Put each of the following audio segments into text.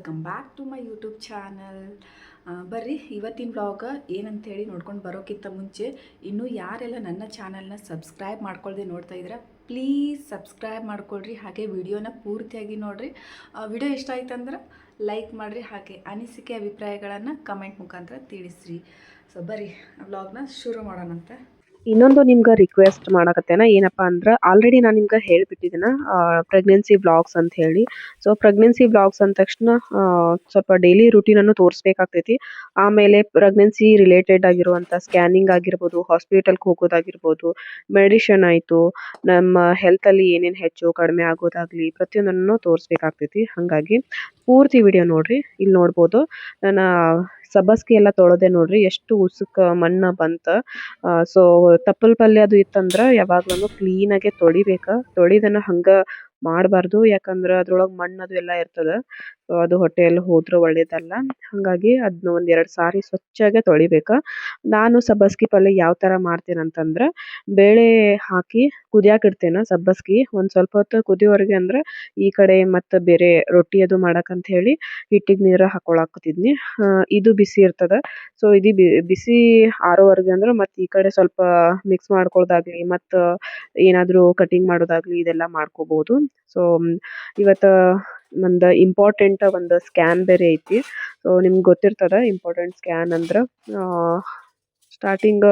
Welcome back to my YouTube channel. ಬರ್ರಿ ಇವತ್ತಿನ blog ಏನಂತೇಳಿ ನೋಡ್ಕೊಂಡು ಬರೋಕ್ಕಿಂತ ಮುಂಚೆ ಇನ್ನೂ ಯಾರೆಲ್ಲ ನನ್ನ ಚಾನಲ್ನ ಸಬ್ಸ್ಕ್ರೈಬ್ ಮಾಡ್ಕೊಳ್ದೆ ನೋಡ್ತಾ ಇದ್ದೀರಾ ಪ್ಲೀಸ್ ಸಬ್ಸ್ಕ್ರೈಬ್ ಮಾಡ್ಕೊಳ್ರಿ. ಹಾಗೆ ವಿಡಿಯೋನ ಪೂರ್ತಿಯಾಗಿ ನೋಡಿರಿ. ವಿಡಿಯೋ ಇಷ್ಟ ಆಯ್ತಂದ್ರೆ ಲೈಕ್ ಮಾಡಿರಿ, ಹಾಗೆ ಅನಿಸಿಕೆ ಅಭಿಪ್ರಾಯಗಳನ್ನು ಕಮೆಂಟ್ ಮುಖಾಂತರ ತಿಳಿಸ್ರಿ. ಸೊ ಬರ್ರಿ ಬ್ಲಾಗ್ನ ಶುರು ಮಾಡೋಣಂತೆ. ಇನ್ನೊಂದು ನಿಮ್ಗೆ ರಿಕ್ವೆಸ್ಟ್ ಮಾಡಕತ್ತೇನ, ಏನಪ್ಪಾ ಅಂದ್ರೆ ಆಲ್ರೆಡಿ ನಾನು ನಿಮ್ಗೆ ಹೇಳ್ಬಿಟ್ಟಿದ್ದೀನ ಪ್ರೆಗ್ನೆನ್ಸಿ ವ್ಲಾಗ್ಸ್ ಅಂತ ಹೇಳಿ. ಸೊ ಪ್ರೆಗ್ನೆನ್ಸಿ ವ್ಲಾಗ್ಸ್ ಅಂದ ತಕ್ಷಣ ಸ್ವಲ್ಪ ಡೈಲಿ ರುಟೀನನ್ನು ತೋರಿಸ್ಬೇಕಾಗ್ತೈತಿ. ಆಮೇಲೆ ಪ್ರೆಗ್ನೆನ್ಸಿ ರಿಲೇಟೆಡ್ ಆಗಿರುವಂಥ ಸ್ಕ್ಯಾನಿಂಗ್ ಆಗಿರ್ಬೋದು, ಹಾಸ್ಪಿಟಲ್ಗೆ ಹೋಗೋದಾಗಿರ್ಬೋದು, ಮೆಡಿಷನ್ ಆಯಿತು, ನಮ್ಮ ಹೆಲ್ತಲ್ಲಿ ಏನೇನು ಹೆಚ್ಚು ಕಡಿಮೆ ಆಗೋದಾಗಲಿ ಪ್ರತಿಯೊಂದನ್ನು ತೋರಿಸ್ಬೇಕಾಗ್ತೈತಿ. ಹಾಗಾಗಿ ಪೂರ್ತಿ ವಿಡಿಯೋ ನೋಡ್ರಿ. ಇಲ್ಲಿ ನೋಡ್ಬೋದು ನನ್ನ ಸಬ್ಬಸ್ಗೆ ಎಲ್ಲ ತೊಳೆದೆ ನೋಡ್ರಿ, ಎಷ್ಟು ಉಸುಕ ಮಣ್ಣು ಬಂತ. ಸೊ ತಪ್ಪಲ್ ಪಲ್ಯ ಅದು ಇತ್ತಂದ್ರೆ ಯಾವಾಗ್ಲೂ ಕ್ಲೀನಾಗೆ ತೊಳಿದನ್ನ ಹಂಗ ಮಾಡಬಾರ್ದು. ಯಾಕಂದ್ರೆ ಅದ್ರೊಳಗೆ ಮಣ್ಣು ಅದು ಎಲ್ಲ ಇರ್ತದೆ. ಸೊ ಅದು ಹೊಟ್ಟೆಯಲ್ಲಿ ಹೋದ್ರೆ ಒಳ್ಳೇದಲ್ಲ. ಹಾಗಾಗಿ ಅದನ್ನ ಒಂದೆರಡು ಸಾರಿ ಸ್ವಚ್ಛಾಗೆ ತೊಳಿಬೇಕು. ನಾನು ಸಬ್ಬಸ್ಗಿ ಪಲ್ಯ ಯಾವ ಥರ ಮಾಡ್ತೇನೆ ಅಂತಂದ್ರೆ, ಬೇಳೆ ಹಾಕಿ ಕುದಿಯಾಕ ಇಡ್ತೇನೆ ಸಬ್ಬಸ್ಗಿ. ಒಂದು ಸ್ವಲ್ಪ ಹೊತ್ತು ಕುದಿಯೋವರೆಗೆ ಅಂದ್ರೆ ಈ ಕಡೆ ಮತ್ತು ಬೇರೆ ರೊಟ್ಟಿ ಅದು ಮಾಡಕ್ಕಂತ ಹೇಳಿ ಹಿಟ್ಟಿಗೆ ನೀರು ಹಾಕೊಳಕತ್ತಿದ್ನಿ. ಇದು ಬಿಸಿ ಇರ್ತದ. ಸೊ ಇದು ಬಿಸಿ ಆರೋವರೆಗೆ ಅಂದ್ರೆ ಮತ್ತೆ ಈ ಕಡೆ ಸ್ವಲ್ಪ ಮಿಕ್ಸ್ ಮಾಡ್ಕೊಳ್ಳೋದಾಗ್ಲಿ ಮತ್ತು ಏನಾದರೂ ಕಟಿಂಗ್ ಮಾಡೋದಾಗ್ಲಿ ಇದೆಲ್ಲ ಮಾಡ್ಕೋಬಹುದು. ಸೊ ಇವತ್ತು ನಂದು ಇಂಪಾರ್ಟೆಂಟ್ ಒಂದು ಸ್ಕ್ಯಾನ್ ಬೇರೆ ಐತಿ. ಸೊ ನಿಮ್ಗೆ ಗೊತ್ತಿರ್ತದ ಇಂಪಾರ್ಟೆಂಟ್ ಸ್ಕ್ಯಾನ್ ಅಂದ್ರೆ ಸ್ಟಾರ್ಟಿಂಗ್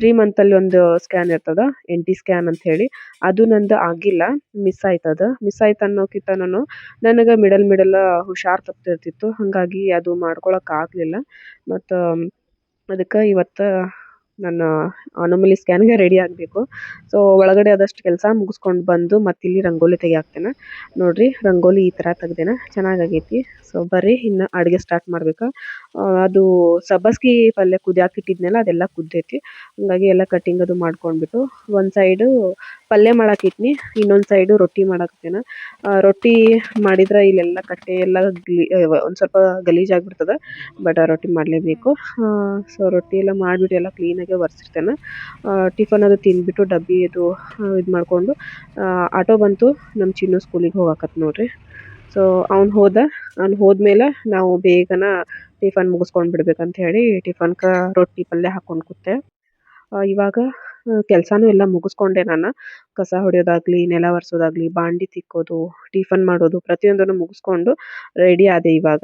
3 ಮಂತಲ್ಲಿ ಒಂದು ಸ್ಕ್ಯಾನ್ ಇರ್ತದ, NT ಸ್ಕ್ಯಾನ್ ಅಂತ ಹೇಳಿ. ಅದು ನಂದು ಆಗಿಲ್ಲ, ಮಿಸ್ ಆಯ್ತು ಅನ್ನೋಕ್ಕಿಂತ ನನಗೆ ಮಿಡಲ್ ಹುಷಾರ್ ತಪ್ತಿರ್ತಿತ್ತು. ಹಾಗಾಗಿ ಅದು ಮಾಡ್ಕೊಳಕ್ ಆಗ್ಲಿಲ್ಲ. ಮತ್ತು ಅದಕ್ಕೆ ಇವತ್ತು ನನ್ನ ಅನೋಮಲಿ ಸ್ಕ್ಯಾನ್ಗೆ ರೆಡಿ ಆಗಬೇಕು. ಸೊ ಒಳಗಡೆ ಆದಷ್ಟು ಕೆಲಸ ಮುಗಿಸ್ಕೊಂಡು ಬಂದು ಮತ್ತೆ ಇಲ್ಲಿ ರಂಗೋಲಿ ತೆಗಿಯಾಕ್ತೇನೆ ನೋಡ್ರಿ. ರಂಗೋಲಿ ಈ ಥರ ತೆಗ್ದೇನೆ, ಚೆನ್ನಾಗೈತಿ. ಸೊ ಬರ್ರಿ ಇನ್ನು ಅಡುಗೆ ಸ್ಟಾರ್ಟ್ ಮಾಡ್ಬೇಕು. ಅದು ಸಬ್ಬಸ್ಗಿ ಪಲ್ಯ ಕುದಿಯಾಕಿಟ್ಟಿದ್ನೆಲ್ಲ ಅದೆಲ್ಲ ಕುದ್ದೈತಿ. ಹಂಗಾಗಿ ಎಲ್ಲ ಕಟ್ಟಿಂಗ್ ಅದು ಮಾಡ್ಕೊಂಡ್ಬಿಟ್ಟು ಒಂದು ಸೈಡು ಪಲ್ಯ ಮಾಡಾಕಿಟ್ನಿ, ಇನ್ನೊಂದು ಸೈಡು ರೊಟ್ಟಿ ಮಾಡಾಕ್ತೇನೆ. ರೊಟ್ಟಿ ಮಾಡಿದ್ರೆ ಇಲ್ಲೆಲ್ಲ ಕಟ್ಟೆ ಎಲ್ಲ ಒಂದು ಸ್ವಲ್ಪ ಗಲೀಜಾಗ್ಬಿಡ್ತದೆ. ಬಟ್ ರೊಟ್ಟಿ ಮಾಡಲೇಬೇಕು. ಸೊ ರೊಟ್ಟಿ ಎಲ್ಲ ಮಾಡಿಬಿಟ್ಟು ಎಲ್ಲ ಕ್ಲೀನಾಗಿ ಒರೆಸಿರ್ತೇನೆ. ಟಿಫನ್ ಅದು ತಿಂದ್ಬಿಟ್ಟು ಡಬ್ಬಿ ಅದು ಇದು ಮಾಡಿಕೊಂಡು ಆಟೋ ಬಂತು, ನಮ್ಮ ಚಿನ್ನು ಸ್ಕೂಲಿಗೆ ಹೋಗಾಕತ್ ನೋಡ್ರಿ. ಸೊ ಅವ್ನು ಹೋದ್ಮೇಲೆ ನಾವು ಬೇಗನ ಟಿಫನ್ ಮುಗಿಸ್ಕೊಂಡು ಬಿಡ್ಬೇಕಂತ ಹೇಳಿ ಟಿಫನ್ಗೆ ರೊಟ್ಟಿ ಪಲ್ಯ ಹಾಕ್ಕೊಂಡು ಕೂತೆ. ಇವಾಗ ಕೆಲಸನೂ ಎಲ್ಲ ಮುಗಿಸ್ಕೊಂಡೆ ನಾನು. ಕಸ ಹೊಡೆಯೋದಾಗ್ಲಿ, ನೆಲ ಒರೆಸೋದಾಗ್ಲಿ, ಬಾಂಡಿ ತಿಕ್ಕೋದು, ಟಿಫನ್ ಮಾಡೋದು ಪ್ರತಿಯೊಂದನ್ನು ಮುಗಿಸ್ಕೊಂಡು ರೆಡಿ ಆದೆ ಇವಾಗ.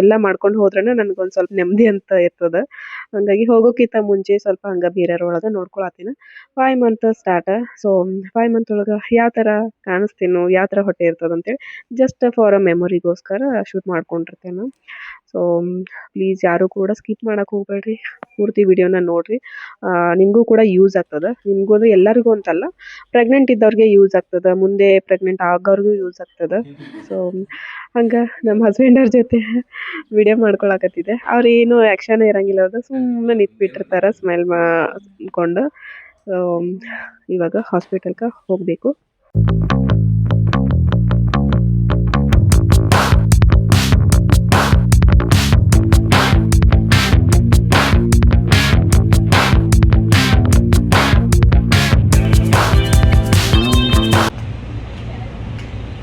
ಎಲ್ಲ ಮಾಡ್ಕೊಂಡು ಹೋದ್ರೆ ನನಗೊಂದು ಸ್ವಲ್ಪ ನೆಮ್ಮದಿ ಅಂತ ಇರ್ತದೆ. ಹಾಗಾಗಿ ಹೋಗೋಕ್ಕಿಂತ ಮುಂಚೆ ಸ್ವಲ್ಪ ಹಂಗೆ ಬೇರೆಯವ್ರೊಳಗೆ ನೋಡ್ಕೊಳತ್ತೀನಿ. 5 ಮಂತ್ ಸ್ಟಾರ್ಟ್. ಸೊ 5 ಮಂತ್ ಒಳಗೆ ಯಾವ ಥರ ಕಾಣಿಸ್ತೀನೋ, ಯಾವ ಥರ ಹೊಟ್ಟೆ ಇರ್ತದೆ ಅಂತೇಳಿ ಜಸ್ಟ್ ಫಾರ್ ಅ ಮೆಮೊರಿಗೋಸ್ಕರ ಶೂಟ್ ಮಾಡ್ಕೊಂಡಿರ್ತೇನೆ. ಸೊ ಪ್ಲೀಸ್ ಯಾರು ಕೂಡ ಸ್ಕಿಪ್ ಮಾಡಕ್ಕೆ ಹೋಗ್ಬೇಡ್ರಿ, ಪೂರ್ತಿ ವಿಡಿಯೋನ ನೋಡ್ರಿ. ನಿಮಗೂ ಕೂಡ ಯೂಸ್ ಆಗ್ತದೆ. ನಿಮಗೂ ಎಲ್ಲರಿಗೂ ಅಂತಲ್ಲ, ಪ್ರೆಗ್ನೆಂಟ್ ಇದ್ದವ್ರಿಗೆ ಯೂಸ್ ಆಗ್ತದೆ, ಮುಂದೆ ಪ್ರೆಗ್ನೆಂಟ್ ಆಗೋರ್ಗೂ ಯೂಸ್ ಆಗ್ತದೆ. ಸೊ ಹಂಗೆ ನಮ್ಮ ಹಸ್ಬೆಂಡವ್ರ ಜೊತೆ ವಿಡಿಯೋ ಮಾಡ್ಕೊಳಕತ್ತಿದ್ದೆ. ಅವ್ರು ಏನು ಆ್ಯಕ್ಷನ್ ಇರಂಗಿಲ್ಲ, ಅದು ಸುಮ್ಮನೆ ನಿಂತ್ಬಿಟ್ಟಿರ್ತಾರೆ ಸ್ಮೈಲ್ ಮಾಡ್ಕೊಂಡು. ಇವಾಗ ಹಾಸ್ಪಿಟಲ್ಗೆ ಹೋಗಬೇಕು.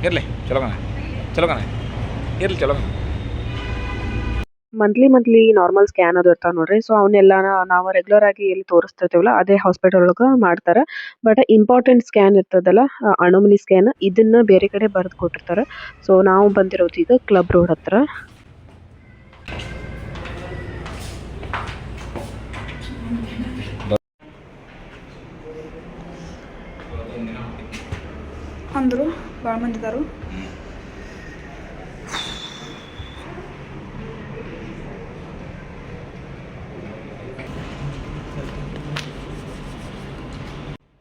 ಇರಲಿ ಚಲೋ ಕಣ ಇರಲಿ ಚಲೋ. ಮಂತ್ಲಿ ನಾರ್ಮಲ್ ಸ್ಕ್ಯಾನ್ ಅದು ಇರ್ತಾವೆ ನೋಡ್ರಿ. ಸೊ ಅವನ್ನೆಲ್ಲ ನಾವು ರೆಗ್ಯುಲರ್ ಆಗಿ ಎಲ್ಲಿ ತೋರಿಸ್ತಿರ್ತೀವಲ್ಲ ಅದೇ ಹಾಸ್ಪಿಟಲ್ ಒಳಗೆ ಮಾಡ್ತಾರೆ. ಬಟ್ ಇಂಪಾರ್ಟೆಂಟ್ ಸ್ಕ್ಯಾನ್ ಇರ್ತದಲ್ಲ, ಅನೋಮಲಿ ಸ್ಕ್ಯಾನ್, ಇದನ್ನ ಬೇರೆ ಕಡೆ ಬರೆದು ಕೊಟ್ಟಿರ್ತಾರೆ. ಸೊ ನಾವು ಬಂದಿರೋದು ಈಗ ಕ್ಲಬ್ ರೋಡ್ ಹತ್ರ. ಅಂದರು ಭಾಳ ಮಂದಿ ಇದ್ದಾರು.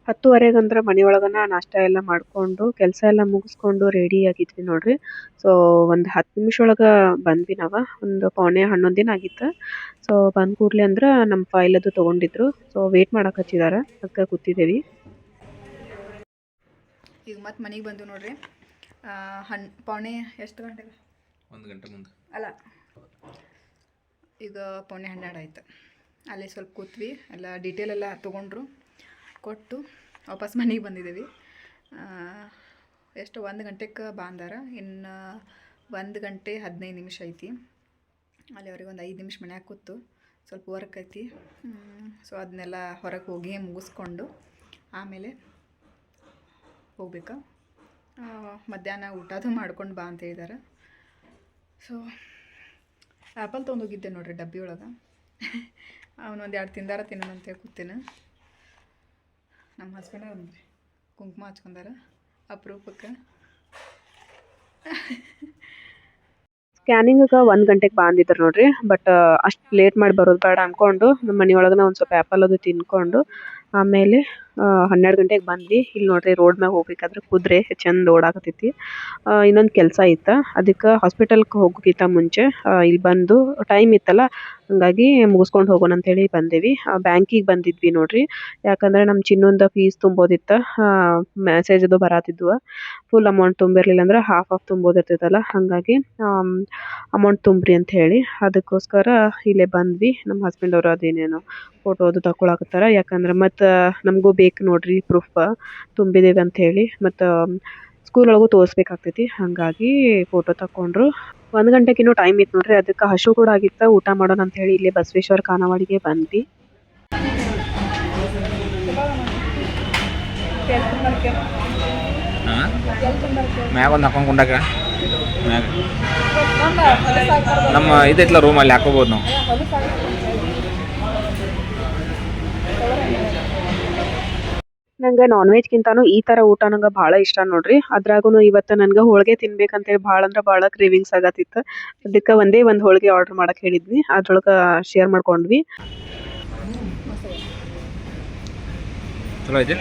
ಹತ್ತುವರೆಗಂದ್ರೆ ಮನೆಯೊಳಗನ ನಾಷ್ಟ ಎಲ್ಲ ಮಾಡಿಕೊಂಡು ಕೆಲಸ ಎಲ್ಲ ಮುಗಿಸ್ಕೊಂಡು ರೆಡಿ ಆಗಿದ್ವಿ ನೋಡ್ರಿ. ಸೊ ಒಂದು 10 ನಿಮಿಷ ಒಳಗೆ ಬಂದ್ವಿ ನಾವು. ಒಂದು 10:45 ದಿನ ಆಗಿತ್ತು. ಸೊ ಬಂದ ಕೂಡಲೇ ಅಂದ್ರೆ ನಮ್ಮ ಫೈಲ್ ಅದು ತೊಗೊಂಡಿದ್ರು. ಸೊ ವೇಟ್ ಮಾಡಕ್ಕೆ ಹಚ್ಚಿದ್ದಾರೆ, ಅದಕ್ಕೆ ಕೂತಿದ್ದೀವಿ. ಈಗ ಮತ್ತೆ ಮನೆಗೆ ಬಂದು ನೋಡ್ರಿ. ಪೌಣೆ ಎಷ್ಟು ಗಂಟೆಗೆ? 1 ಗಂಟೆ ಮುಂದೆ ಅಲ್ಲ, ಈಗ 11:12 ಆಯ್ತು. ಅಲ್ಲಿ ಸ್ವಲ್ಪ ಕೂತ್ವಿ, ಎಲ್ಲ ಡೀಟೇಲ್ ಎಲ್ಲ ತೊಗೊಂಡ್ರು, ಕೊಟ್ಟು ವಾಪಸ್ ಮನೆಗೆ ಬಂದಿದ್ದೀವಿ. ಎಷ್ಟು 1 ಗಂಟೆಗೆ ಬಂದಾರ. ಇನ್ನು 1 ಗಂಟೆ 15 ನಿಮಿಷ ಐತಿ. ಅಲ್ಲಿವರೆಗೆ ಒಂದು 5 ನಿಮಿಷ ಮನ್ಯಾಗ ಕೂತು ಸ್ವಲ್ಪ ವರ್ಕ್ ಐತಿ. ಸೊ ಅದನ್ನೆಲ್ಲ ಹೊರಗೆ ಹೋಗಿ ಮುಗಿಸ್ಕೊಂಡು ಆಮೇಲೆ ಹೋಗ್ಬೇಕು. ಮಧ್ಯಾಹ್ನ ಊಟದು ಮಾಡ್ಕೊಂಡು ಬಾ ಅಂತ ಹೇಳಿದಾರೆ. ಸೊ ಆ್ಯಪಲ್ ತೊಗೊಂಡೋಗಿದ್ದೆ ನೋಡ್ರಿ ಡಬ್ಬಿ ಒಳಗೆ. ಅವನೊಂದು 2 ತಿಂದಾರ ತಿನ್ನೋಣಂತ ಕೂತೀನಿ. ನಮ್ಮ ಹಸ್ಬೆಂಡ ಒಂದು ಕುಂಕುಮ ಹಚ್ಕೊಂಡಾರ ಅಪರೂಪಕ್ಕೆ. ಸ್ಕ್ಯಾನಿಂಗಿಗೆ 1 ಗಂಟೆಗೆ ಬಂದಿದ್ರು ನೋಡ್ರಿ. ಬಟ್ ಅಷ್ಟು ಲೇಟ್ ಮಾಡಿ ಬರೋದು ಬೇಡ ಅಂದ್ಕೊಂಡು ನಮ್ಮ ಮನೆಯೊಳಗೆ ಒಂದು ಸ್ವಲ್ಪ ಆ್ಯಪಲ್ ಅದು ತಿನ್ಕೊಂಡು ಆಮೇಲೆ 12 ಗಂಟೆಗೆ ಬಂದ್ವಿ. ಇಲ್ಲಿ ನೋಡ್ರಿ ರೋಡ್ ಮ್ಯಾಗ ಹೋಗ್ಬೇಕಾದ್ರೆ ಕುದುರೆ ಚಂದ ಓಡಾಕತ್ತೈತಿ. ಇನ್ನೊಂದು ಕೆಲಸ ಇತ್ತು, ಅದಕ್ಕೆ ಹಾಸ್ಪಿಟಲ್ಗೆ ಹೋಗೋಕ್ಕಿಂತ ಮುಂಚೆ ಇಲ್ಲಿ ಬಂದು ಟೈಮ್ ಇತ್ತಲ್ಲ, ಹಂಗಾಗಿ ಮುಗಿಸ್ಕೊಂಡು ಹೋಗೋಣ ಅಂತೇಳಿ ಬಂದೇವಿ. ಬ್ಯಾಂಕಿಗೆ ಬಂದಿದ್ವಿ ನೋಡ್ರಿ. ಯಾಕಂದರೆ ನಮ್ಮ ಚಿನ್ನೊಂದು ಫೀಸ್ ತುಂಬೋದಿತ್ತು. ಮೆಸೇಜ್ ಅದು ಬರತ್ತಿದ್ವು. ಫುಲ್ ಅಮೌಂಟ್ ತುಂಬಿರಲಿಲ್ಲ ಅಂದ್ರೆ ಹಾಫ್ ತುಂಬೋದಿರ್ತೈತಲ್ಲ, ಹಾಗಾಗಿ ಅಮೌಂಟ್ ತುಂಬ್ರಿ ಅಂತ ಹೇಳಿ ಅದಕ್ಕೋಸ್ಕರ ಇಲ್ಲೇ ಬಂದ್ವಿ. ನಮ್ಮ ಹಸ್ಬೆಂಡ್ ಅವರು ಅದೇನೇನು ಫೋಟೋ ಅದು ತಗೊಳಕತ್ತಾರ. ಯಾಕಂದ್ರೆ ಮತ್ತು ನಮಗೂ ಬೇಕು ನೋಡ್ರಿ ಪ್ರೂಫ್ ತುಂಬಿದೇವೆ ಅಂತ ಹೇಳಿ. ಮತ್ತು ಸ್ಕೂಲ್ ಒಳಗೂ ತೋರಿಸ್ಬೇಕಾಗ್ತೈತಿ, ಹಾಗಾಗಿ ಫೋಟೋ ತಗೊಂಡ್ರು. 1 ಗಂಟೆಗಿನ್ನೂ ಟೈಮ್ ಇತ್ತು ನೋಡ್ರಿ. ಅದಕ್ಕೆ ಹಸು ಕೂಡ ಆಗಿತ್ತು, ಊಟ ಮಾಡೋಣ ಅಂತ ಹೇಳಿ ಇಲ್ಲೇ ಬಸವೇಶ್ವರ ಖಾನಾವಳಿಗೆ ಬಂದ್ವಿ. ಮ್ಯಾಗ ಒಂದು ಹಾಕೊಂಡು ಕುಂಡಾಕ ಮ್ಯಾಗ ನಮ್ಮ ಇದೈತಲ್ಲ ರೂಮಲ್ಲಿ ಹಾಕೋಬೋದು ನಾವು. ನಂಗೆ ನಾನ್ ವೆಜ್ಗಿಂತಾನು ಈ ಥರ ಊಟ ನಂಗೆ ಭಾಳ ಇಷ್ಟ ನೋಡ್ರಿ. ಅದ್ರಾಗೂ ಇವತ್ತು ನನಗೆ ಹೋಳಿಗೆ ತಿನ್ಬೇಕಂತೇಳಿ ಭಾಳ ಅಂದ್ರೆ ಭಾಳ ಕ್ರೇವಿಂಗ್ಸ್ ಆಗತ್ತಿತ್ತು. ಅದಕ್ಕೆ ಒಂದೇ ಒಂದು ಹೋಳಿಗೆ ಆರ್ಡ್ರ್ ಮಾಡಕ್ಕೆ ಹೇಳಿದ್ವಿ. ಅದ್ರೊಳಗೆ ಶೇರ್ ಮಾಡ್ಕೊಂಡ್ವಿ. ಚಲೋ ಐತೆ.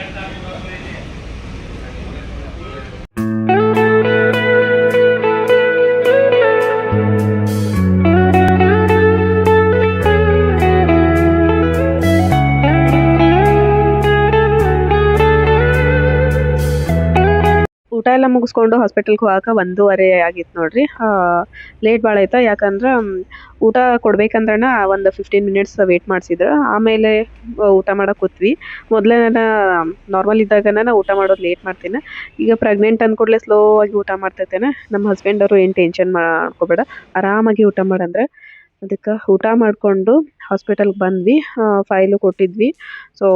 ಊಟ ಎಲ್ಲ ಮುಗಿಸ್ಕೊಂಡು ಹಾಸ್ಪಿಟಲ್ಗೆ ಹೋಗಕ್ಕೆ 1:30 ಆಗಿತ್ತು ನೋಡ್ರಿ. ಲೇಟ್ ಭಾಳ ಆಯ್ತು. ಯಾಕಂದ್ರೆ ಊಟ ಕೊಡ್ಬೇಕಂದ್ರನ ಒಂದು 15 ಮಿನಿಟ್ಸ್ ವೇಟ್ ಮಾಡಿಸಿದ್ರು. ಆಮೇಲೆ ಊಟ ಮಾಡಕ್ಕೆ ಕೂತ್ವಿ. ಮೊದಲೇ ನಾನು ನಾರ್ಮಲ್ ಇದ್ದಾಗ ನಾನು ಊಟ ಮಾಡೋದು ಲೇಟ್ ಮಾಡ್ತೀನಿ. ಈಗ ಪ್ರೆಗ್ನೆಂಟ್ ಅಂದ್ಕೂಡಲೇ ಸ್ಲೋ ಆಗಿ ಊಟ ಮಾಡ್ತೈತೇನೆ. ನಮ್ಮ ಹಸ್ಬೆಂಡ್ ಅವರು ಏನು ಟೆನ್ಷನ್ ಮಾಡ್ಕೋಬೇಡ, ಆರಾಮಾಗಿ ಊಟ ಮಾಡಂದ್ರೆ. ಅದಕ್ಕೆ ಊಟ ಮಾಡಿಕೊಂಡು ಹಾಸ್ಪಿಟಲ್ಗೆ ಬಂದ್ವಿ. ಫೈಲು ಕೊಟ್ಟಿದ್ವಿ. ಸೊ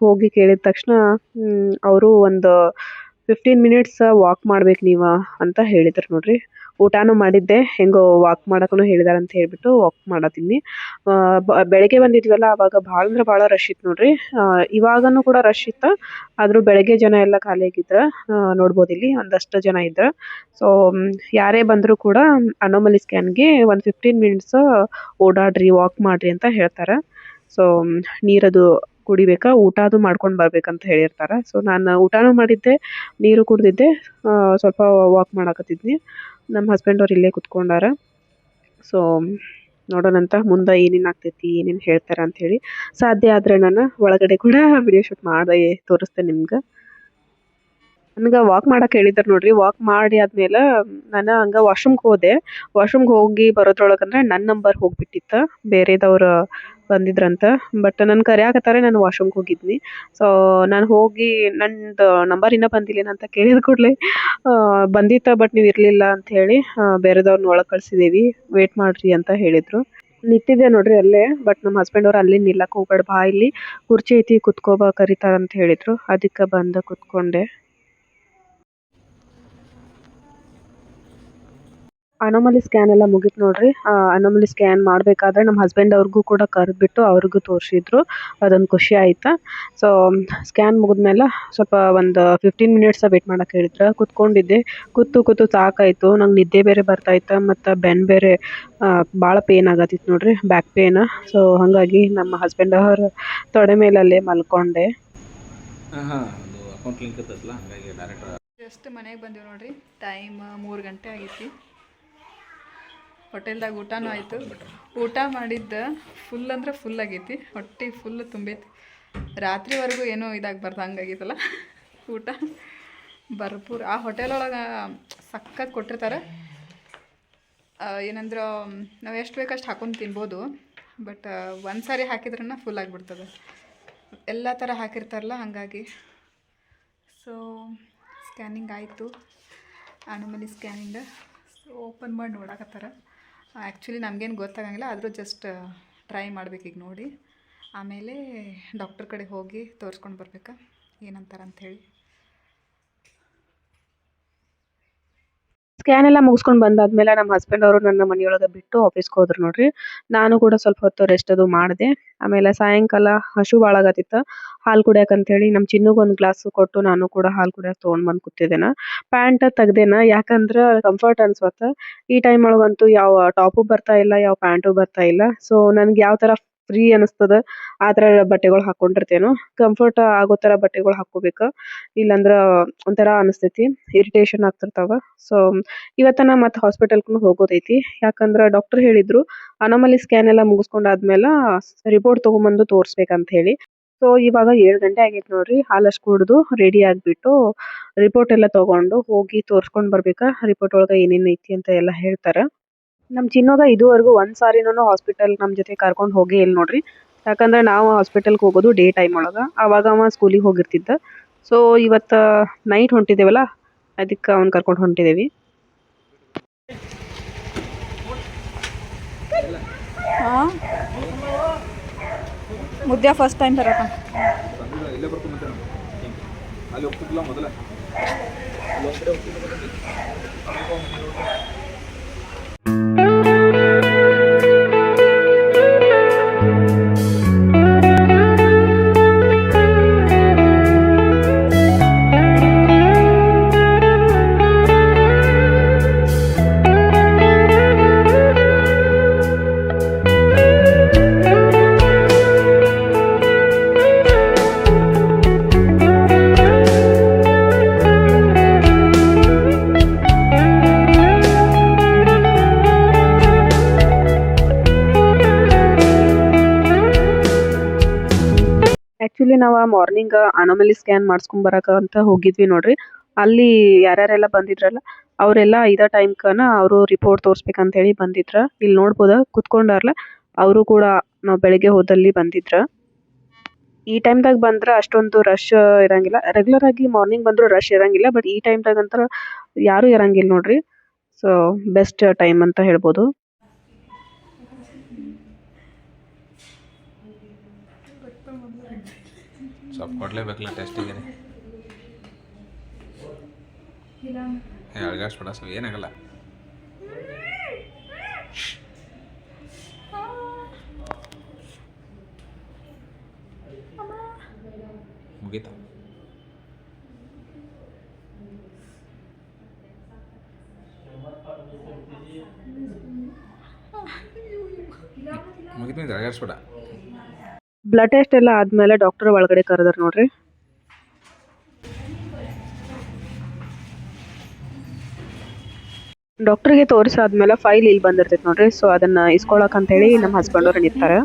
ಹೋಗಿ ಕೇಳಿದ ತಕ್ಷಣ ಅವರು ಒಂದು 15 ಮಿನಿಟ್ಸ್ ವಾಕ್ ಮಾಡ್ಬೇಕು ನೀವು ಅಂತ ಹೇಳಿದ್ರು ನೋಡ್ರಿ. ಊಟನೂ ಮಾಡಿದ್ದೆ, ಹೆಂಗೋ ವಾಕ್ ಮಾಡೋಕ್ಕೂ ಹೇಳಿದಾರೆ ಅಂತ ಹೇಳ್ಬಿಟ್ಟು ವಾಕ್ ಮಾಡತ್ತೀನಿ. ಬೆಳಗ್ಗೆ ಬಂದಿದ್ವಲ್ಲ, ಆವಾಗ ಭಾಳ ಅಂದ್ರೆ ಭಾಳ ರಶ್ ಇತ್ತು ನೋಡ್ರಿ. ಇವಾಗನೂ ಕೂಡ ರಶ್ ಇತ್ತು, ಆದರೂ ಬೆಳಗ್ಗೆ ಜನ ಎಲ್ಲ ಖಾಲಿ ಆಗಿದ್ರು. ನೋಡ್ಬೋದು ಇಲ್ಲಿ ಒಂದಷ್ಟು ಜನ ಇದ್ರು. ಸೊ ಯಾರೇ ಬಂದರೂ ಕೂಡ ಅನೋಮಲಿ ಸ್ಕ್ಯಾನ್ಗೆ ಒಂದು 15 ಮಿನಿಟ್ಸ್ ಓಡಾಡ್ರಿ, ವಾಕ್ ಮಾಡಿರಿ ಅಂತ ಹೇಳ್ತಾರೆ. ಸೊ ನೀರದು ಕುಡಿಬೇಕಾ, ಊಟ ಅದು ಮಾಡ್ಕೊಂಡು ಬರ್ಬೇಕಂತ ಹೇಳಿರ್ತಾರೆ. ಸೊ ನಾನು ಊಟನೂ ಮಾಡಿದ್ದೆ, ನೀರು ಕುಡಿದಿದ್ದೆ, ಸ್ವಲ್ಪ ವಾಕ್ ಮಾಡಕತ್ತಿದ್ನಿ. ನಮ್ಮ ಹಸ್ಬೆಂಡ್ ಅವ್ರು ಇಲ್ಲೇ ಕುತ್ಕೊಂಡಾರ. ಸೊ ನೋಡೋಣಂತ ಮುಂದೆ ಏನೇನು ಆಗ್ತೈತಿ, ಏನೇನು ಹೇಳ್ತಾರೆ ಅಂಥೇಳಿ. ಸಾಧ್ಯ ಆದರೆ ನಾನು ಒಳಗಡೆ ಕೂಡ ವಿಡಿಯೋ ಶೂಟ್ ಮಾಡಿ ತೋರಿಸ್ತೇನೆ ನಿಮ್ಗೆ. ನನಗೆ ವಾಕ್ ಮಾಡಕ್ಕೆ ಹೇಳಿದ್ರು ನೋಡ್ರಿ. ವಾಕ್ ಮಾಡಿ ಆದ್ಮೇಲೆ ನಾನು ಹಂಗೆ ವಾಶ್ರೂಮ್ಗೆ ಹೋದೆ. ವಾಶ್ರೂಮ್ಗೆ ಹೋಗಿ ಬರೋದ್ರೊಳಗಂದ್ರೆ ನನ್ನ ನಂಬರ್ ಹೋಗ್ಬಿಟ್ಟಿತ್ತು, ಬೇರೆದವ್ರು ಬಂದಿದ್ರಂತ. ಬಟ್ ನನ್ನ ಕರೆಯಾಕತ್ತಾರೆ, ನಾನು ವಾಶ್ರೂಮ್ಗೆ ಹೋಗಿದ್ನಿ. ಸೊ ನಾನು ಹೋಗಿ ನಂದು ನಂಬರ್ ಇನ್ನೂ ಬಂದಿಲ್ಲ ಅಂತ ಕೇಳಿದ ಕೂಡಲೇ ಬಂದಿತ್ತ ಬಟ್ ನೀವು ಇರಲಿಲ್ಲ ಅಂಥೇಳಿ ಬೇರೆದವ್ರನ್ನ ಒಳಗೆ ಕಳಿಸಿದ್ದೀವಿ, ವೇಟ್ ಮಾಡಿರಿ ಅಂತ ಹೇಳಿದರು. ನಿಂತಿದ್ದೆ ನೋಡ್ರಿ ಅಲ್ಲೇ. ಬಟ್ ನಮ್ಮ ಹಸ್ಬೆಂಡ್ ಅವ್ರು ಅಲ್ಲಿ ನಿಲ್ಲಕ್ಕೆ ಹೋಗ್ಬೇಡ, ಬಾ ಇಲ್ಲಿ ಕುರ್ಚಿ ಐತಿ ಕುತ್ಕೋಬಾ ಕರಿತಾರಂತ ಹೇಳಿದರು. ಅದಕ್ಕೆ ಬಂದು ಕುತ್ಕೊಂಡೆ. ಅನೋಮಲಿ ಸ್ಕ್ಯಾನ್ ಎಲ್ಲ ಮುಗೀತು ನೋಡ್ರಿ. ಅನೋಮಲಿ ಸ್ಕ್ಯಾನ್ ಮಾಡಬೇಕಾದ್ರೆ ನಮ್ಮ ಹಸ್ಬೆಂಡ್ ಅವ್ರಿಗೂ ಕೂಡ ಕರೆದ್ಬಿಟ್ಟು ಅವ್ರಿಗೂ ತೋರಿಸಿದ್ರು. ಅದೊಂದು ಖುಷಿ ಆಯಿತು. ಸೊ ಸ್ಕ್ಯಾನ್ ಮುಗಿದ್ಮೇಲೆ ಸ್ವಲ್ಪ ಒಂದು 15 ಮಿನಿಟ್ಸ್ ವೇಟ್ ಮಾಡಕ್ಕೆ ಹೇಳಿದ್ರು. ಕುತ್ಕೊಂಡಿದ್ದೆ, ಕೂತು ಸಾಕಾಯಿತು. ನಂಗೆ ನಿದ್ದೆ ಬೇರೆ ಬರ್ತಾಯಿತ್ತು, ಮತ್ತು ಬೆನ್ನು ಬೇರೆ ಭಾಳ ಪೇನ್ ಆಗತ್ತಿತ್ತು ನೋಡ್ರಿ, ಬ್ಯಾಕ್ ಪೇನ್. ಸೊ ಹಾಗಾಗಿ ನಮ್ಮ ಹಸ್ಬೆಂಡ್ ಅವ್ರ ತೊಡೆ ಮೇಲೆ ಅಲ್ಲೇ ಮಲ್ಕೊಂಡೆ. ಅಕೌಂಟ್ ಲಿಂಕ್ ಇರ್ತೈತಲ್ಲ, ಹಾಗಾಗಿ ಡೈರೆಕ್ಟ್ ಜಸ್ಟ್ ಮನೆಗೆ ಬಂದೀವಿ ನೋಡ್ರಿ. ಟೈಮ್ 3 ಗಂಟೆ ಆಗೈತಿ. ಹೋಟೆಲ್ದಾಗ ಊಟನೂ ಆಯಿತು. ಊಟ ಮಾಡಿದ್ದು ಫುಲ್ ಅಂದ್ರೆ ಫುಲ್ ಆಗೈತಿ, ಹೊಟ್ಟೆ ಫುಲ್ ತುಂಬೈತಿ. ರಾತ್ರಿವರೆಗೂ ಏನೋ ಇದಾಗಬಾರ್ದು ಹಂಗಾಗಿತ್ತಲ್ಲ ಊಟ ಭರ್ಪೂರ. ಆ ಹೋಟೆಲ್ ಒಳಗೆ ಸಖತ್ ಕೊಟ್ಟಿರ್ತಾರೆ. ಏನಂದ್ರೆ ನಾವು ಎಷ್ಟು ಬೇಕಷ್ಟು ಹಾಕೊಂಡು ತಿನ್ಬೋದು. ಬಟ್ ಒಂದು ಸಾರಿ ಹಾಕಿದ್ರನ್ನ ಫುಲ್ ಆಗಿಬಿಡ್ತದೆ, ಎಲ್ಲ ಥರ ಹಾಕಿರ್ತಾರಲ್ಲ, ಹಾಗಾಗಿ. ಸೊ ಸ್ಕ್ಯಾನಿಂಗ್ ಆಯಿತು, ಅನೋಮಲಿ ಸ್ಕ್ಯಾನಿಂಗ್. ಸೊ ಓಪನ್ ಮಾಡಿ ನೋಡಕತ್ತಾರ. ಆ್ಯಕ್ಚುಲಿ ನಮಗೇನು ಗೊತ್ತಾಗಂಗಿಲ್ಲ, ಆದರೂ ಜಸ್ಟ್ ಟ್ರೈ ಮಾಡ್ಬೇಕು ಈಗ ನೋಡಿ. ಆಮೇಲೆ ಡಾಕ್ಟರ್ ಕಡೆ ಹೋಗಿ ತೋರಿಸ್ಕೊಂಡು ಬರ್ಬೇಕಾ ಏನಂತಾರೆ ಅಂಥೇಳಿ. ಸ್ಕ್ಯಾನ್ ಎಲ್ಲ ಮುಗಿಸ್ಕೊಂಡು ಬಂದಾದ್ಮೇಲೆ ನಮ್ಮ ಹಸ್ಬೆಂಡ್ ಅವರು ನನ್ನ ಮನೆಯೊಳಗೆ ಬಿಟ್ಟು ಆಫೀಸ್ಗೆ ಹೋದ್ರು ನೋಡ್ರಿ. ನಾನು ಕೂಡ ಸ್ವಲ್ಪ ಹೊತ್ತು ರೆಸ್ಟ್ ಅದು ಮಾಡಿದೆ. ಆಮೇಲೆ ಸಾಯಂಕಾಲ ಹಸು ಭಾಳ ಆಗತ್ತಿತ್ತು, ಹಾಲು ಕುಡಿಯಕಂತೇಳಿ ನಮ್ಮ ಚಿನ್ನುಗೆ ಒಂದು ಗ್ಲಾಸ್ ಕೊಟ್ಟು ನಾನು ಕೂಡ ಹಾಲು ಕುಡಿಯಕ್ಕೆ ತೊಗೊಂಡು ಬಂದು ಕೂತಿದ್ದೇನೆ. ಪ್ಯಾಂಟ್ ತೆಗ್ದೇನ, ಯಾಕಂದ್ರೆ ಕಂಫರ್ಟ್ ಅನ್ಸ್ವತ್ತ. ಈ ಟೈಮ್ ಒಳಗಂತೂ ಯಾವ ಟಾಪು ಬರ್ತಾ ಇಲ್ಲ, ಯಾವ ಪ್ಯಾಂಟು ಬರ್ತಾ ಇಲ್ಲ. ಸೊ ನನ್ಗೆ ಯಾವ ಥರ ಫ್ರೀ ಅನಿಸ್ತದ ಆ ಥರ ಬಟ್ಟೆಗಳು ಹಾಕೊಂಡಿರ್ತೇನೋ. ಕಂಫರ್ಟ್ ಆಗೋ ಥರ ಬಟ್ಟೆಗಳು ಹಾಕೋಬೇಕು, ಇಲ್ಲಾಂದ್ರೆ ಒಂಥರ ಅನಿಸ್ತೈತಿ, ಇರಿಟೇಷನ್ ಆಗ್ತಿರ್ತಾವ. ಸೊ ಇವತ್ತನ ಮತ್ತೆ ಹಾಸ್ಪಿಟಲ್ಗೂ ಹೋಗೋದೈತಿ. ಯಾಕಂದ್ರೆ ಡಾಕ್ಟರ್ ಹೇಳಿದ್ರು ಅನಾಮಲಿ ಸ್ಕ್ಯಾನ್ ಎಲ್ಲ ಮುಗಿಸ್ಕೊಂಡಾದ್ಮೇಲೆ ರಿಪೋರ್ಟ್ ತೊಗೊಂಬಂದು ತೋರಿಸ್ಬೇಕಂತ ಹೇಳಿ. ಸೊ ಇವಾಗ 7 ಗಂಟೆ ಆಗೈತೆ ನೋಡ್ರಿ. ಹಾಲಷ್ಟು ಕುಡಿದು ರೆಡಿ ಆಗಿಬಿಟ್ಟು ರಿಪೋರ್ಟ್ ಎಲ್ಲ ತೊಗೊಂಡು ಹೋಗಿ ತೋರಿಸ್ಕೊಂಡು ಬರ್ಬೇಕಾ. ರಿಪೋರ್ಟ್ ಒಳಗೆ ಏನೇನು ಐತಿ ಅಂತ ಎಲ್ಲ ಹೇಳ್ತಾರೆ. ನಮ್ಮ ಚಿನ್ನೋಗ ಇದುವರೆಗೂ ಒಂದು ಸಾರಿನೂ ಹಾಸ್ಪಿಟಲ್ ನಮ್ಮ ಜೊತೆ ಕರ್ಕೊಂಡು ಹೋಗೇ ಇಲ್ಲ ನೋಡ್ರಿ. ಯಾಕಂದ್ರೆ ನಾವು ಹಾಸ್ಪಿಟಲ್ಗೆ ಹೋಗೋದು ಡೇ ಟೈಮ್ ಒಳಗೆ, ಆವಾಗ ಅವ ಸ್ಕೂಲಿಗೆ ಹೋಗಿರ್ತಿದ್ದ. ಸೊ ಇವತ್ತು ನೈಟ್ ಹೊಂಟಿದ್ದೇವಲ್ಲ, ಅದಕ್ಕೆ ಅವ್ನು ಕರ್ಕೊಂಡು ಹೊಂಟಿದ್ದೇವೆ. ಹಾಂ, ಮುದ್ದೆ ಫಸ್ಟ್ ಟೈಮ್ ಬರಕ. ಆ್ಯಕ್ಚುಲಿ ನಾವು ಮಾರ್ನಿಂಗ್ ಅನಾಮಲಿ ಸ್ಕ್ಯಾನ್ ಮಾಡಿಸ್ಕೊಂಬರಕ ಅಂತ ಹೋಗಿದ್ವಿ ನೋಡ್ರಿ. ಅಲ್ಲಿ ಯಾರ್ಯಾರೆಲ್ಲ ಬಂದಿದ್ರಲ್ಲ ಅವರೆಲ್ಲ ಇದೇ ಟೈಮ್ಕನ ಅವರು ರಿಪೋರ್ಟ್ ತೋರಿಸ್ಬೇಕಂತ ಹೇಳಿ ಬಂದಿದ್ರ. ಇಲ್ಲಿ ನೋಡ್ಬೋದ ಕುತ್ಕೊಂಡಾರಲ್ಲ, ಅವರು ಕೂಡ ನಾವು ಬೆಳಗ್ಗೆ ಹೋದಲ್ಲಿ ಬಂದಿದ್ರ. ಈ ಟೈಮ್ದಾಗ ಬಂದ್ರೆ ಅಷ್ಟೊಂದು ರಶ್ ಇರಂಗಿಲ್ಲ. ರೆಗ್ಯುಲರ್ ಆಗಿ ಮಾರ್ನಿಂಗ್ ಬಂದರೂ ರಶ್ ಇರಂಗಿಲ್ಲ, ಬಟ್ ಈ ಟೈಮ್ದಾಗ ಅಂತ ಯಾರೂ ಇರಂಗಿಲ್ಲ ನೋಡ್ರಿ. ಸೊ ಬೆಸ್ಟ್ ಟೈಮ್ ಅಂತ ಹೇಳ್ಬೋದು. ಸ್ವಲ್ಪ ಕೊಡಲೇಬೇಕಲ್ಲ ಟೆಸ್ಟಿಗೆ. ಅಳ್ಗಾಡ್ಸ್ಬೇಡ, ಸ್ವಲ್ಪ ಏನಾಗಲ್ಲ. ಮುಗೀತಾ? ಮುಗಿದ್ಮೇಲೆ ಅಳ್ಗಾಡ್ಸ್ಬೇಡ. ಬ್ಲಡ್ ಟೆಸ್ಟ್ ಎಲ್ಲ ಆದ್ಮೇಲೆ ಡಾಕ್ಟರ್ ಒಳಗಡೆ ಕರೆದಾರ ನೋಡ್ರಿ. ಡಾಕ್ಟರ್ಗೆ ತೋರಿಸಾದ್ಮೇಲೆ ಫೈಲ್ ಇಲ್ಲಿ ಬಂದಿರ್ತೈತೆ ನೋಡ್ರಿ. ಸೊ ಅದನ್ನ ಇಸ್ಕೊಳಕ್ ಅಂತ ಹೇಳಿ ನಮ್ಮ ಹಸ್ಬೆಂಡ್ ಅವ್ರು ನಿಂತಾರೆ.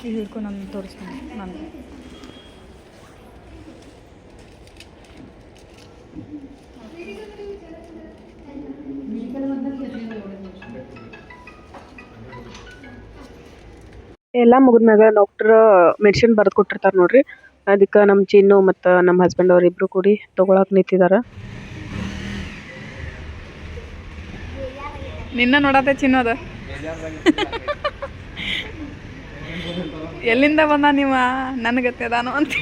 ಹಿಡ್ಕೊ, ನಾನು ತೋರಿಸ್ತೀನಿ. ನಾನು ಎಲ್ಲ ಮುಗಿದ್ಮ್ಯಾಗ ಡಾಕ್ಟರ್ ಮೆಡಿಸಿನ್ ಬರೆದು ಕೊಟ್ಟಿರ್ತಾರೆ ನೋಡ್ರಿ. ಅದಕ್ಕೆ ನಮ್ಮ ಚಿನ್ನು ಮತ್ತು ನಮ್ಮ ಹಸ್ಬೆಂಡ್ ಅವ್ರು ಇಬ್ರು ಕೂಡಿ ತೊಗೊಳಕ್ಕೆ ನಿಂತಿದ್ದಾರೆ. ನಿನ್ನ ನೋಡತ್ತೆ ಚಿನ್ನೋದ. ಎಲ್ಲಿಂದ ಬಂದ ನೀವ ನನಗತ್ತೆ ಅದಾನು ಅಂತ.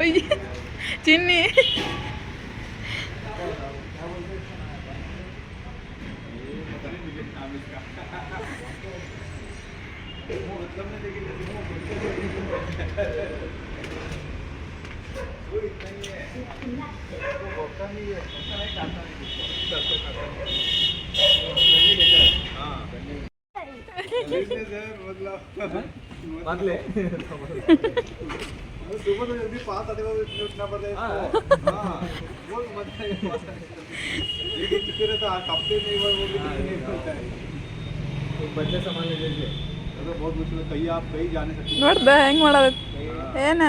ಅಯ್ಯ ಚಿನ್ನಿ, ನೋಡ್ದ ಹೆಂಗ್ ಮಾಡೋದು ಏನ.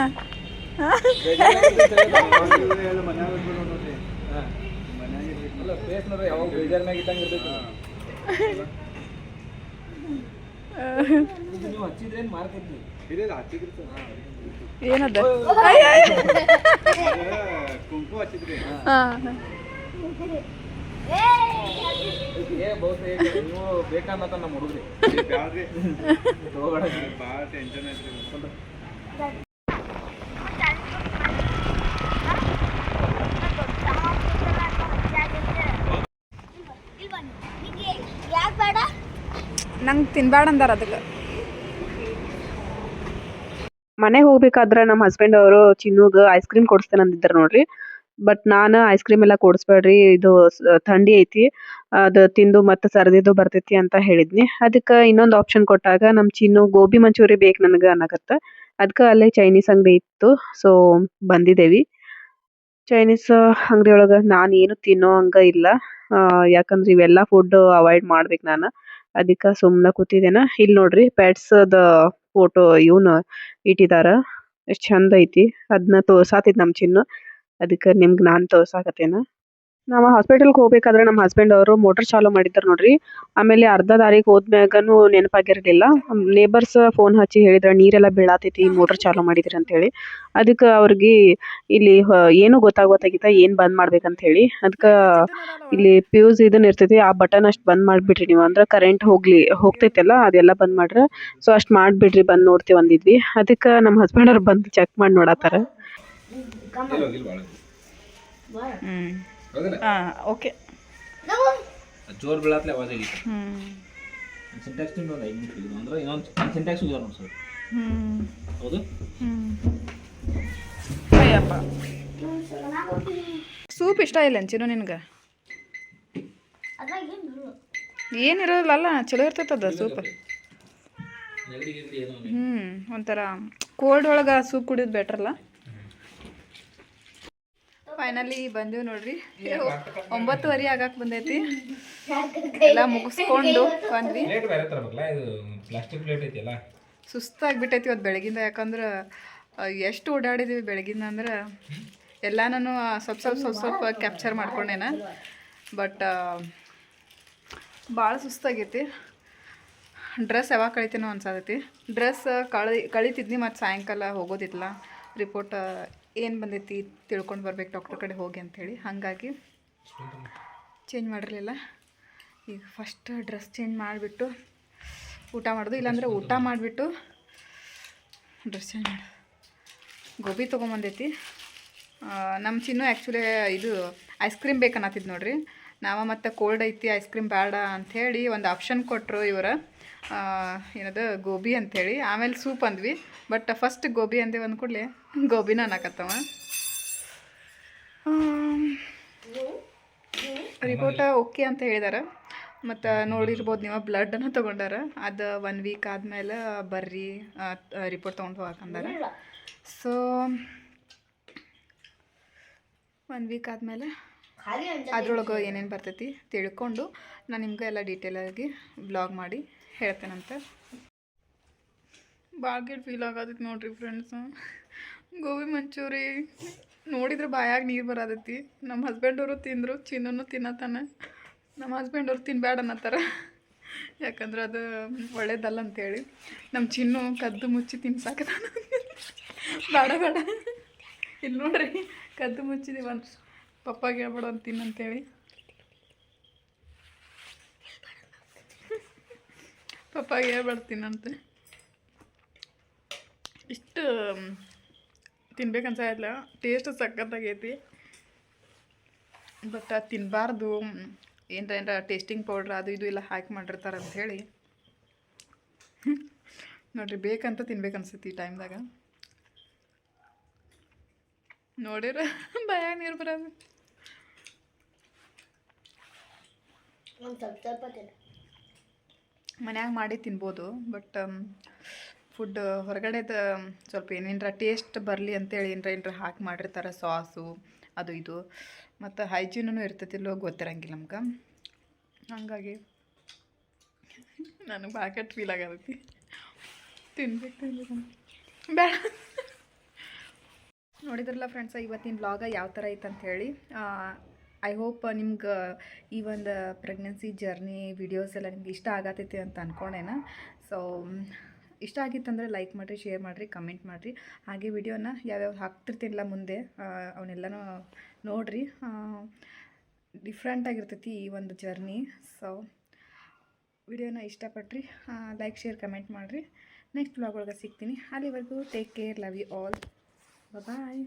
ಏನದ ಹಾಂ ಬೇಕನ್ನತ್ತ ನಮ್ಮ ಹುಡುಗ್ರಿ ಭಾಳ ಟೆನ್ಷನ್ ಐತ್ರಿ ನಂಗೆ ತಿನ್ಬೇಡ ಅಂದಾರ ಅದಕ್ಕೆ. ಮನೆಗೆ ಹೋಗ್ಬೇಕಾದ್ರೆ ನಮ್ಮ ಹಸ್ಬೆಂಡ್ ಅವರು ಚಿನ್ನುಗ್ ಐಸ್ ಕ್ರೀಮ್ ಕೊಡಿಸ್ತೇನೆ ಅಂದಿದ್ರು ನೋಡ್ರಿ. ಬಟ್ ನಾನು ಐಸ್ ಕ್ರೀಮ್ ಎಲ್ಲ ಕೊಡಿಸ್ಬೇಡ್ರಿ, ಇದು ಥಂಡಿ ಐತಿ, ಅದು ತಿಂದು ಮತ್ತೆ ಸರ್ದಿದ್ದು ಬರ್ತೈತಿ ಅಂತ ಹೇಳಿದ್ನಿ. ಅದಕ್ಕೆ ಇನ್ನೊಂದು ಆಪ್ಷನ್ ಕೊಟ್ಟಾಗ ನಮ್ಮ ಚಿನ್ನು ಗೋಬಿ ಮಂಚೂರಿ ಬೇಕು ನನಗೆ ಅನ್ನಕತ್ತ. ಅದಕ್ಕೆ ಅಲ್ಲೇ ಚೈನೀಸ್ ಅಂಗಡಿ ಇತ್ತು, ಸೊ ಬಂದಿದ್ದೇವಿ. ಚೈನೀಸ್ ಅಂಗಡಿ ಒಳಗೆ ನಾನು ಏನು ತಿನ್ನೋ ಹಂಗ ಇಲ್ಲ, ಯಾಕಂದ್ರೆ ಇವೆಲ್ಲ ಫುಡ್ ಅವಾಯ್ಡ್ ಮಾಡ್ಬೇಕು ನಾನು. ಅದಕ್ಕೆ ಸುಮ್ಮನೆ ಕೂತಿದ್ದೇನ. ಇಲ್ಲಿ ನೋಡ್ರಿ ಪೆಟ್ಸ್ದ ಫೋಟೋ ಇವನು ಇಟ್ಟಿದಾರ, ಎಷ್ಟು ಚಂದ ಐತಿ. ಅದನ್ನ ತೋರ್ಸಾತಿದ್ ನಮ್ಮ ಚಿನ್ನು, ಅದಕ್ಕೆ ನಿಮ್ಗೆ ನಾನು ತೋರ್ಸಾಕತ್ತೇನ. ನಾವು ಹಾಸ್ಪಿಟಲ್ಗೆ ಹೋಗ್ಬೇಕಾದ್ರೆ ನಮ್ಮ ಹಸ್ಬೆಂಡ್ ಅವರು ಮೋಟರ್ ಚಾಲೂ ಮಾಡಿದ್ರು ನೋಡ್ರಿ. ಆಮೇಲೆ ಅರ್ಧ ದಾರಿಗೆ ಹೋದ್ಮ್ಯಾಗನು ನೆನಪಾಗಿರಲಿಲ್ಲ. ನೇಬರ್ಸ್ ಫೋನ್ ಹಚ್ಚಿ ಹೇಳಿದ್ರ ನೀರೆಲ್ಲ ಬೀಳಾತೈತಿ, ಮೋಟರ್ ಚಾಲೂ ಮಾಡಿದ್ರಿ ಅಂತ ಹೇಳಿ. ಅದಕ್ಕೆ ಅವ್ರಿಗೆ ಇಲ್ಲಿ ಏನು ಗೊತ್ತಾಗಿತ್ತ ಏನು ಬಂದ್ ಮಾಡ್ಬೇಕಂತ ಹೇಳಿ. ಅದಕ್ಕೆ ಇಲ್ಲಿ ಫ್ಯೂಸ್ ಇದನ್ನ ಇರ್ತೈತಿ, ಆ ಬಟನ್ ಅಷ್ಟು ಬಂದ್ ಮಾಡ್ಬಿಡ್ರಿ ನೀವು, ಅಂದ್ರೆ ಕರೆಂಟ್ ಹೋಗ್ತೈತಲ್ಲ ಅದೆಲ್ಲ ಬಂದ್ ಮಾಡ್ರ. ಸೊ ಅಷ್ಟು ಮಾಡ್ಬಿಡ್ರಿ, ಬಂದ್ ನೋಡ್ತೀವಿ ಅಂದಿದ್ವಿ. ಅದಕ್ಕೆ ನಮ್ಮ ಹಸ್ಬೆಂಡ್ ಅವ್ರು ಬಂದು ಚೆಕ್ ಮಾಡಿ ನೋಡತ್ತಾರ. ಹಾಂ ಓಕೆ. ಜೋರ್ ಬೀಳತ್ಲೆ ಆವಾಜ್ ಆಗಿತ್ತು. ಸಿಂಟ್ಯಾಕ್ಸ್ ಒಂದು 5 ನಿಮಿಷ ಇದು ಅಂದ್ರೆ ಇನ್ನೊಂದು ಸಿಂಟ್ಯಾಕ್ಸ್ ಹೋಗ್ಯಾರ ನೋಡಿ ಸರ್. ಹೌದು. ಅಯ್ಯಪ್ಪ, ಸೂಪ್ ಇಷ್ಟ ಇಲ್ಲ ಅಂಚಿನು ನಿನ್ಗೆ? ಏನಿರೋಲ್ಲ, ಚಲೋ ಇರ್ತೈತದ ಸೂಪ್. ಒಂಥರ ಕೋಲ್ಡ್ ಒಳಗೆ ಸೂಪ್ ಕುಡಿಯೋದು ಬೆಟ್ರಲ್ಲ. ಫೈನಲಿ ಬಂದೀವಿ ನೋಡ್ರಿ, 9:30 ಆಗಕ್ಕೆ ಬಂದೈತಿ. ಎಲ್ಲ ಮುಗಿಸ್ಕೊಂಡು ಬಂದ್ವಿ. ಸುಸ್ತಾಗಿಬಿಟ್ಟೈತಿ ಇವತ್ತು ಬೆಳಗಿಂದ. ಯಾಕಂದ್ರೆ ಎಷ್ಟು ಓಡಾಡಿದ್ದೀವಿ ಬೆಳಗಿಂದ ಅಂದ್ರೆ ಎಲ್ಲ ನಾನು ಸ್ವಲ್ಪ ಕ್ಯಾಪ್ಚರ್ ಮಾಡ್ಕೊಂಡೇನ. ಬಟ್ ಭಾಳ ಸುಸ್ತಾಗೈತಿ. ಡ್ರೆಸ್ ಯಾವಾಗ ಕಳಿತೀನೋ ಅನ್ಸತೈತಿ. ಡ್ರೆಸ್ ಕಳಿತಿದ್ನಿ, ಮತ್ತು ಸಾಯಂಕಾಲ ಹೋಗೋದಿತ್ತಲ್ಲ. ರಿಪೋರ್ಟ್ ಏನು ಬಂದೈತಿ ತಿಳ್ಕೊಂಡು ಬರ್ಬೇಕು ಡಾಕ್ಟರ್ ಕಡೆ ಹೋಗಿ ಅಂಥೇಳಿ, ಹಾಗಾಗಿ ಚೇಂಜ್ ಮಾಡಿರಲಿಲ್ಲ. ಈಗ ಫಸ್ಟ್ ಡ್ರೆಸ್ ಚೇಂಜ್ ಮಾಡಿಬಿಟ್ಟು ಊಟ ಮಾಡೋದು, ಇಲ್ಲಾಂದರೆ ಊಟ ಮಾಡಿಬಿಟ್ಟು ಡ್ರೆಸ್ ಚೇಂಜ್ ಮಾಡೋದು. ಗೋಬಿ ತೊಗೊಂಬಂದೈತಿ. ನಮ್ಮ ಚಿನ್ನು ಆ್ಯಕ್ಚುಲಿ ಇದು ಐಸ್ ಕ್ರೀಮ್ ಬೇಕನ್ನತ್ತಿದ್ದು ನೋಡ್ರಿ. ನಾವು ಮತ್ತು ಕೋಲ್ಡ್ ಐತಿ, ಐಸ್ ಕ್ರೀಮ್ ಬೇಡ ಅಂಥೇಳಿ ಒಂದು ಆಪ್ಷನ್ ಕೊಟ್ಟರು ಇವರು, ಏನದು ಗೋಬಿ ಅಂಥೇಳಿ. ಆಮೇಲೆ ಸೂಪ್ ಅಂದ್ವಿ, ಬಟ್ ಫಸ್ಟ್ ಗೋಬಿ ಅಂದೇವು ಅಂದ ಕೂಡಲೇ ಗೋಬಿನ ಅನ್ನಕತ್ತವ. ರಿಪೋರ್ಟ ಓಕೆ ಅಂತ ಹೇಳಿದಾರೆ. ಮತ್ತು ನೋಡಿರ್ಬೋದು ನೀವು, ಬ್ಲಡ್ಡನ್ನು ತೊಗೊಂಡಾರ. ಅದು 1 ವೀಕ್ ಆದಮೇಲೆ ಬರ್ರಿ ರಿಪೋರ್ಟ್ ತೊಗೊಂಡು ಹೋಗಕ್ಕಂದಾರ. ಸೊ 1 ವೀಕ್ ಆದಮೇಲೆ ಅದ್ರೊಳಗೆ ಏನೇನು ಬರ್ತೈತಿ ತಿಳ್ಕೊಂಡು ನಾನು ನಿಮ್ಗೆ ಎಲ್ಲ ಡೀಟೇಲಾಗಿ ಬ್ಲಾಗ್ ಮಾಡಿ ಹೇಳ್ತೇನಂತ. ಭಾಳ ಫೀಲ್ ಆಗತೈತಿ ನೋಡ್ರಿ ಫ್ರೆಂಡ್ಸು. ಗೋಬಿ ಮಂಚೂರಿ ನೋಡಿದ್ರೆ ಬಾಯಾಗ ನೀರು ಬರತೈತಿ. ನಮ್ಮ ಹಸ್ಬೆಂಡವರು ತಿಂದರು, ಚಿನ್ನೂ ತಿನ್ನತ್ತಾನೆ. ನಮ್ಮ ಹಸ್ಬೆಂಡವ್ರು ತಿನ್ಬೇಡ ಅನ್ನತ್ತಾರ, ಯಾಕಂದ್ರೆ ಅದು ಒಳ್ಳೇದಲ್ಲ ಅಂಥೇಳಿ. ನಮ್ಮ ಚಿನ್ನು ಕದ್ದು ಮುಚ್ಚಿ ತಿನ್ಸಾಕತ್ತಾನ. ಬೇಡ ಇಲ್ಲಿ ನೋಡ್ರಿ, ಕದ್ದು ಮುಚ್ಚಿದೀವಿ ಒಂದು ಪಪ್ಪಾಗೆ ಹೇಳ್ಬೇಡ ಅಂತ ತಿನ್ನಂತೇಳಿ. ಪಪ್ಪಾಗೆ ಹೇಳ್ಬೇಡ ತಿನ್ನಂತೆ. ಇಷ್ಟು ತಿನ್ಬೇಕನ್ಸಾಯಿಲ್ಲ, ಟೇಸ್ಟ್ ಸಖತ್ತಾಗೈತಿ. ಬಟ್ ಅದು ತಿನ್ನಬಾರ್ದು, ಏನರ ಟೇಸ್ಟಿಂಗ್ ಪೌಡ್ರ್ ಅದು ಇದು ಎಲ್ಲ ಹಾಕಿ ಮಾಡಿರ್ತಾರೆ ಅಂಥೇಳಿ. ನೋಡಿರಿ, ಬೇಕಂತ ತಿನ್ಬೇಕನ್ಸೈತಿ ಈ ಟೈಮ್ದಾಗ. ನೋಡಿರ ಬಾಯಾಗ ನೀರು ಬರೋದು. ಮನ್ಯಾಗ ಮಾಡಿ ತಿನ್ಬೋದು, ಬಟ್ ಫುಡ್ ಹೊರಗಡೆದ ಸ್ವಲ್ಪ ಏನೇನರ ಟೇಸ್ಟ್ ಬರಲಿ ಅಂತೇಳಿ ಏನರ ಹಾಕಿ ಮಾಡಿರ್ತಾರೆ, ಸಾಸು ಅದು ಇದು. ಮತ್ತು ಹೈಜೀನೂ ಇರ್ತೈತಿಲ್ಲೋ ಗೊತ್ತಿರಂಗಿಲ್ಲ ನಮ್ಗೆ. ಹಾಗಾಗಿ ನನಗೆ ಭಾಳ ಫೀಲ್ ಆಗತೈತಿ. ತಿನ್ಬೇಕು ಬೇಡ. ನೋಡಿದ್ರಲ್ಲ ಫ್ರೆಂಡ್ಸ, ಇವತ್ತಿನ ವ್ಲಾಗ ಯಾವ ಥರ ಐತೆ ಅಂಥೇಳಿ. ಐ ಹೋಪ್ ನಿಮ್ಗೆ ಈ ಒಂದು ಪ್ರೆಗ್ನೆನ್ಸಿ ಜರ್ನಿ ವಿಡಿಯೋಸ್ ಎಲ್ಲ ನಿಮ್ಗೆ ಇಷ್ಟ ಆಗತೈತಿ ಅಂತ ಅಂದ್ಕೊಂಡೇನ. ಸೊ ಸೊ ಇಷ್ಟ ಆಗಿತ್ತಂದರೆ ಲೈಕ್ ಮಾಡಿರಿ, ಶೇರ್ ಮಾಡಿರಿ, ಕಮೆಂಟ್ ಮಾಡಿರಿ. ಹಾಗೆ ವಿಡಿಯೋನ ಯಾವ್ಯಾವ ಹಾಕ್ತಿರ್ತೀನಿಲ್ಲ ಮುಂದೆ ಅವನ್ನೆಲ್ಲನೂ ನೋಡಿರಿ. ಡಿಫ್ರೆಂಟಾಗಿರ್ತೈತಿ ಈ ಒಂದು ಜರ್ನಿ. ಸೊ ವಿಡಿಯೋನ ಇಷ್ಟಪಟ್ರಿ ಲೈಕ್, ಶೇರ್, ಕಮೆಂಟ್ ಮಾಡಿರಿ. ನೆಕ್ಸ್ಟ್ ವ್ಲಾಗ್ ಒಳಗೆ ಸಿಗ್ತೀನಿ. ಅಲ್ಲಿವರೆಗೂ take care, love you all, bye.